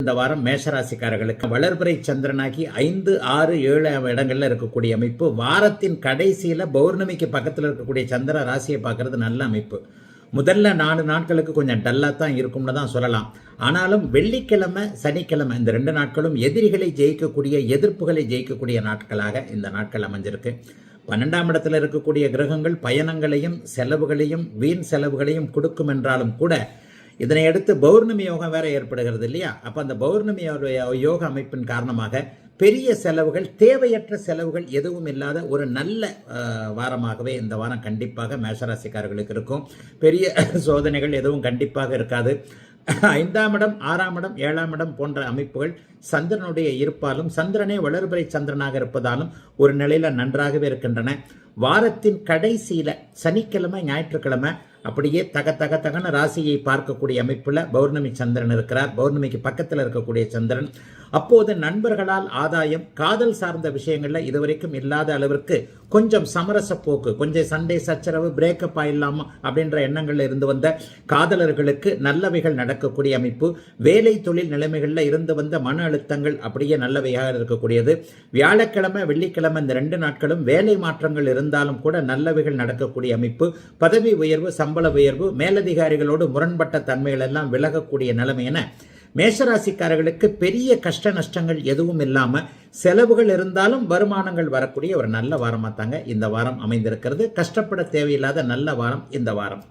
இந்த வாரம் மேஷராசிக்காரர்களுக்கு வளர்பிறை சந்திரனாகி 5, 6, 7 இடங்கள்ல இருக்கக்கூடிய அமைப்பு. வாரத்தின் கடைசியில பௌர்ணமிக்கு பக்கத்தில் இருக்கக்கூடிய சந்திர ராசியை பார்க்கறது நல்ல அமைப்பு. முதல்ல 4 நாட்களுக்கு கொஞ்சம் டல்லா தான் இருக்கும்னு தான் சொல்லலாம். ஆனாலும் வெள்ளிக்கிழமை, சனிக்கிழமை இந்த 2 நாட்களும் எதிரிகளை ஜெயிக்கக்கூடிய, எதிர்ப்புகளை ஜெயிக்கக்கூடிய நாட்களாக இந்த நாட்கள் அமைஞ்சிருக்கு. 12ஆம் இடத்துல இருக்கக்கூடிய கிரகங்கள் பயணங்களையும் செலவுகளையும் வீண் செலவுகளையும் கொடுக்கும் என்றாலும் கூட இதனை அடுத்து பௌர்ணமி யோகம் வேற ஏற்படுகிறது இல்லையா? அப்போ அந்த பௌர்ணமி யோக அமைப்பின் காரணமாக பெரிய செலவுகள், தேவையற்ற செலவுகள் எதுவும் இல்லாத ஒரு நல்ல வாரமாகவே இந்த வாரம் கண்டிப்பாக மேஷராசிக்காரர்களுக்கு இருக்கும். பெரிய சோதனைகள் எதுவும் கண்டிப்பாக இருக்காது. 5ஆம் இடம், 6ஆம் இடம், 7ஆம் இடம் போன்ற அமைப்புகள் சந்திரனுடைய இருப்பாலும், சந்திரனே வளர்பிறை சந்திரனாக இருப்பதாலும் ஒரு நிலையில நன்றாகவே இருக்கின்றன. வாரத்தின் கடைசியில சனிக்கிழமை, ஞாயிற்றுக்கிழமை அப்படியே தகன ராசியை பார்க்கக்கூடிய அமைப்புல பௌர்ணமி சந்திரன் இருக்கிறார். பௌர்ணமிக்கு பக்கத்தில் இருக்கக்கூடிய சந்திரன். அப்போது நண்பர்களால் ஆதாயம், காதல் சார்ந்த விஷயங்கள்ல இதுவரைக்கும் இல்லாத அளவிற்கு கொஞ்சம் சமரச போக்கு, கொஞ்சம் சண்டை சச்சரவு, பிரேக்கப் ஆயிடலாமா அப்படின்ற எண்ணங்கள்ல இருந்து வந்த காதலர்களுக்கு நல்லவைகள் நடக்கக்கூடிய அமைப்பு. வேலை தொழில் நிலைமைகள்ல இருந்து வந்த மன அழுத்தங்கள் அப்படியே நல்லவையாக இருக்கக்கூடியது. வியாழக்கிழமை, வெள்ளிக்கிழமை இந்த 2 நாட்களும் வேலை மாற்றங்கள் இருந்தாலும் கூட நல்லவைகள் நடக்கக்கூடிய அமைப்பு. பதவி உயர்வு, சம்பள உயர்வு, மேலதிகாரிகளோடு முரண்பட்ட தன்மைகள் எல்லாம் விலகக்கூடிய நிலைமை என மேஷராசிக்காரர்களுக்கு பெரிய கஷ்ட நஷ்டங்கள் எதுவும் இல்லாம, செலவுகள் இருந்தாலும் வருமானங்கள் வரக்கூடிய ஒரு நல்ல வாரமா தாங்க இந்த வாரம் அமைந்திருக்கிறது. கஷ்டப்பட தேவையில்லாத நல்ல வாரம் இந்த வாரம்.